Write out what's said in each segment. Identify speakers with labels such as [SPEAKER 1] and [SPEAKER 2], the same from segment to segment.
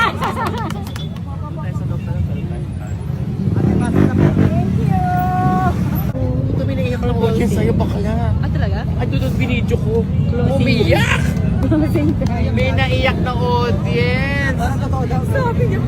[SPEAKER 1] Thank you!
[SPEAKER 2] Kami naiyak ng boses sa'yo, bakla.
[SPEAKER 1] Ah, talaga?
[SPEAKER 2] Ay, doon binidyo ko.
[SPEAKER 1] Closing.
[SPEAKER 2] Umiyak!
[SPEAKER 1] Closing time.
[SPEAKER 2] May naiyak na audience.
[SPEAKER 1] Sabi niya.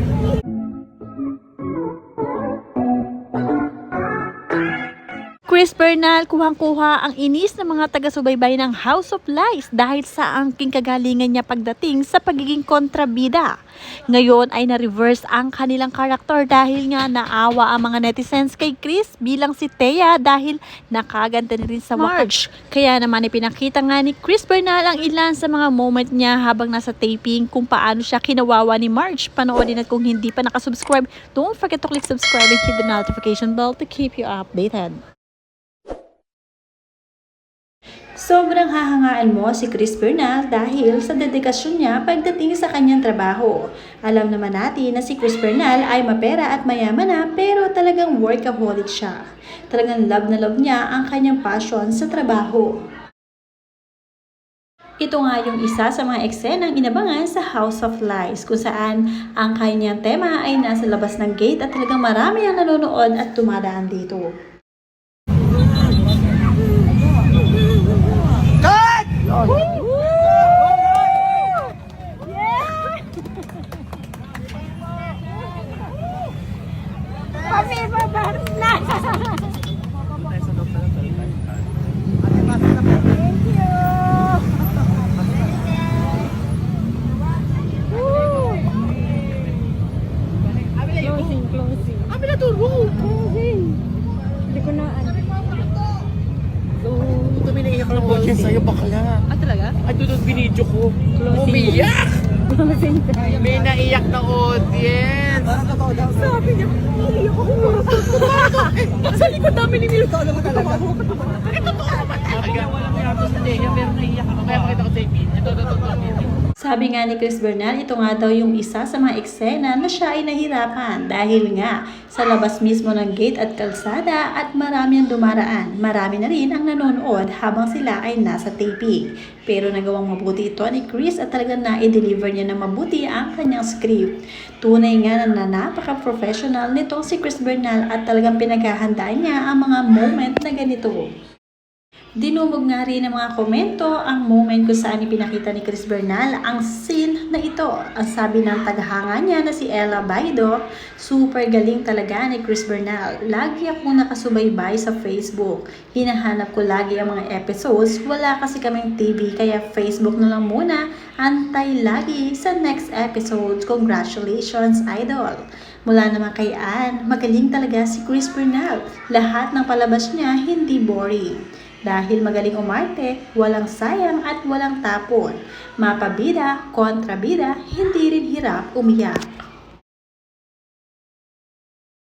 [SPEAKER 1] Chris Bernal, kuhang-kuha ang inis ng mga taga-subaybay ng House of Lies dahil sa angking kagalingan niya pagdating sa pagiging kontrabida. Ngayon ay na-reverse ang kanilang karakter dahil nga naawa ang mga netizens kay Chris bilang si Thea dahil nakaganda na rin sa March. Kaya naman ipinakita nga ni Chris Bernal ang ilan sa mga moment niya habang nasa taping kung paano siya kinawawa ni March. Panoorin at kung hindi pa nakasubscribe, don't forget to click subscribe and hit the notification bell to keep you updated. Sobrang hahangaan mo si Chris Bernal dahil sa dedikasyon niya pagdating sa kanyang trabaho. Alam naman natin na si Chris Bernal ay mapera at mayaman na pero talagang workaholic siya. Talagang love na love niya ang kanyang passion sa trabaho. Ito nga yung isa sa mga eksenang inabangan sa House of Lies kung saan ang kanyang tema ay nasa labas ng gate at talagang marami ang nanonood at tumadaan dito. Thank you! Closing.
[SPEAKER 2] Kami na tulog.
[SPEAKER 1] Closing. Hindi ko na
[SPEAKER 2] Kami naiyak ng boses sa'yo, bakla.
[SPEAKER 1] Ah, talaga?
[SPEAKER 2] Ay, doon binidyo ko.
[SPEAKER 1] Closing.
[SPEAKER 2] Umiyak!
[SPEAKER 1] Closing time.
[SPEAKER 2] May naiyak na audience.
[SPEAKER 1] Sabi niya, iiyak ako nga. Sa likod namin ni Milo. Ito talaga.
[SPEAKER 2] Ay, totoo naman talaga. Walang yato sa Teya, pero naiyak ako. Kaya pakita ko sa ipin. Ito.
[SPEAKER 1] Sabi nga ni Chris Bernal, ito nga daw yung isa sa mga eksena na siya ay nahirapan dahil nga sa labas mismo ng gate at kalsada at marami ang dumaraan. Marami na rin ang nanonood habang sila ay nasa taping. Pero nagawang mabuti ito ni Chris at talagang na-deliver niya na mabuti ang kanyang script. Tunay nga na napaka-professional nitong si Chris Bernal at talagang pinaghahandaan niya ang mga moment na ganito. Dinumog nga rin ng mga komento ang moment kung saan ipinakita ni Chris Bernal ang scene na ito. Ang sabi ng tagahanga niya na si Ella Baido, super galing talaga ni Chris Bernal. Lagi akong nakasubaybay sa Facebook. Hinahanap ko lagi ang mga episodes. Wala kasi kaming TV kaya Facebook na lang muna. Antay lagi sa next episode. Congratulations, Idol! Mula naman kay Ann, magaling talaga si Chris Bernal. Lahat ng palabas niya hindi boring. Dahil magaling umarte, walang sayang at walang tapon. Mapabida, kontrabida, hindi rin hirap umiyak.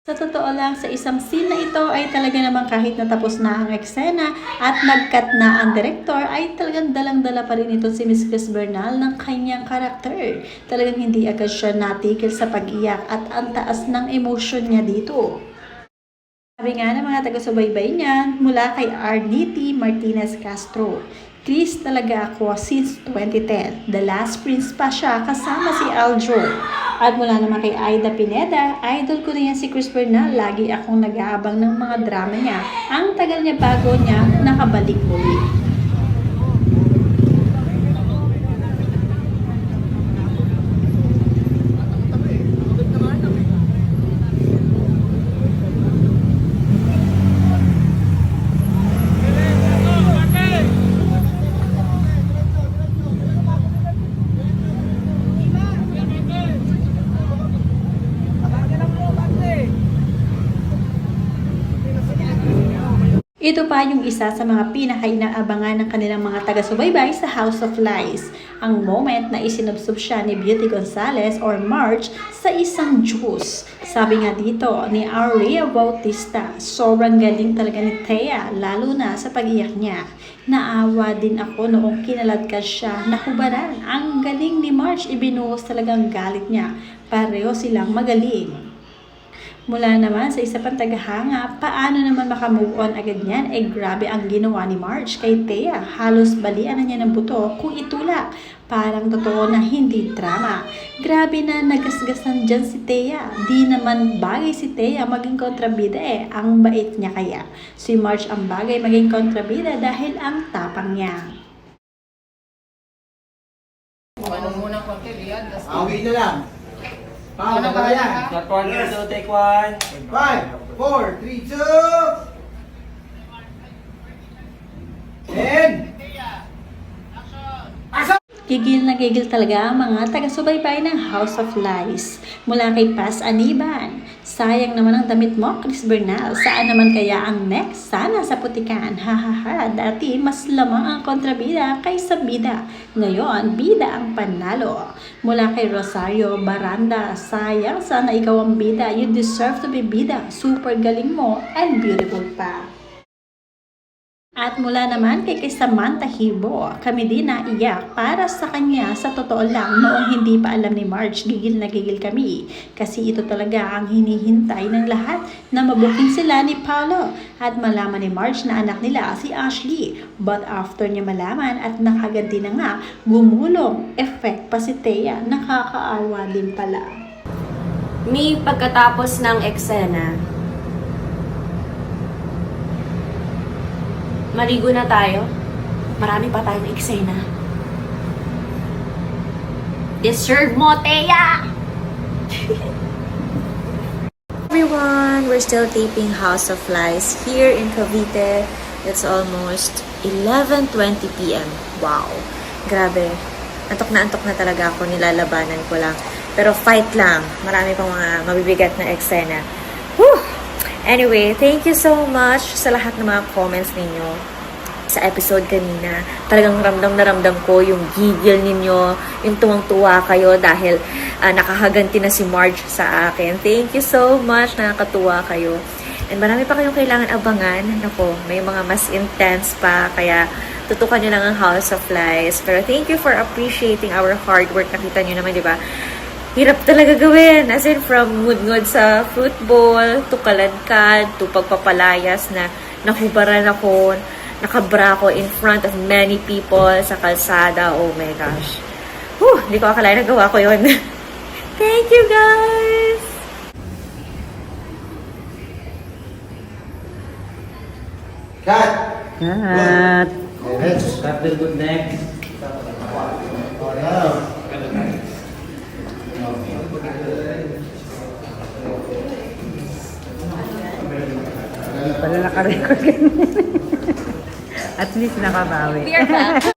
[SPEAKER 1] Sa totoo lang, sa isang scene na ito ay talaga naman kahit natapos na ang eksena at nag-cut na ang direktor ay talagang dalang-dala pa rin ito si Miss Chris Bernal ng kanyang karakter. Talagang hindi agad siya natigil sa pag-iyak at ang taas ng emosyon niya dito. Sabi nga ng mga taga-subaybay niya mula kay Arnity Martinez Castro, Chris talaga ako since 2010. The Last Prince pa siya kasama si Aljo. At mula naman kay Aida Pineda, idol ko na yan si Chris Bernal. Lagi akong nag-aabang ng mga drama niya. Ang tagal niya bago niya nakabalik muli. Ito pa yung isa sa mga pinaka-inaabangan ng kanilang mga taga-subaybay sa House of Lies. Ang moment na isinubsob siya ni Beauty Gonzalez or March sa isang juice. Sabi nga dito ni Aurea Bautista, sobrang galing talaga ni Thea, lalo na sa pag-iyak niya. Naawa din ako noong kinaladkad siya, nakubaran. Ang galing ni March, ibinuhos talagang galit niya. Pareho silang magaling. Mula naman sa isa pang tagahanga, paano naman makamove on agad yan? Grabe ang ginawa ni Marge kay Thea. Halos balian na niya ng buto kung itulak. Parang totoo na hindi drama. Grabe na nagasgasan dyan si Thea. Di naman bagay si Thea maging kontrabida Ang bait niya kaya. Si Marge ang bagay maging kontrabida dahil ang tapang niya.
[SPEAKER 3] Awi na lang. Paano na ba yan?
[SPEAKER 2] Got one, two, take one.
[SPEAKER 3] 5, 4, 3, 2. 10.
[SPEAKER 1] Gigil na gigil talaga ang mga taga-subaybay ng House of Lies. Mula kay Paz Aniban. Sayang naman ang damit mo, Chris Bernal. Saan naman kaya ang next? Sana sa putikan. Hahaha, dati mas lamang ang kontrabida kaysa bida. Ngayon, bida ang panalo. Mula kay Rosario Baranda. Sayang, sana ikaw ang bida. You deserve to be bida. Super galing mo and beautiful pa. At mula naman kay Samantha Hibo, kami din naiyak para sa kanya. Sa totoo lang, noong hindi pa alam ni Marge, gigil na gigil kami. Kasi ito talaga ang hinihintay ng lahat na mabuking sila ni Paolo. At malaman ni Marge na anak nila si Ashley. But after niya malaman at nakaganti na nga, gumulong, effect pa si Thea, nakakaawa din pala.
[SPEAKER 4] Mi, pagkatapos ng eksena, maligo na tayo. Marami pa tayong eksena. Deserve mo, Thea!
[SPEAKER 5] Everyone, we're still taping House of Lies here in Cavite. It's almost 11:20 p.m. Wow. Grabe. Antok na talaga ako. Nilalabanan ko lang. Pero fight lang. Marami pang mga mabibigat na eksena. Whew! Anyway, thank you so much sa lahat ng mga comments ninyo sa episode kanina. Talagang ramdam na ramdam ko yung gigil ninyo, yung tuwang-tuwa kayo dahil nakahaganti na si Marge sa akin. Thank you so much, nakakatuwa kayo. And marami pa kayong kailangan abangan. Naku, may mga mas intense pa, kaya tutukan nyo lang ang House of Lies. Pero thank you for appreciating our hard work. Nakita nyo naman, di ba? Hirap talaga gawin. As in, from ngud-ngud sa football, to kaladkad, to pagpapalayas na nahubaran ako, nakabra ko in front of many people sa kalsada. Oh my gosh. Hindi ko akalain nagawa ko yun. Thank you, guys!
[SPEAKER 3] Cut.
[SPEAKER 2] Cut.
[SPEAKER 3] Next.
[SPEAKER 2] Cut the good neck.
[SPEAKER 6] Pala naka-record. At least nakabawi.
[SPEAKER 4] We are back.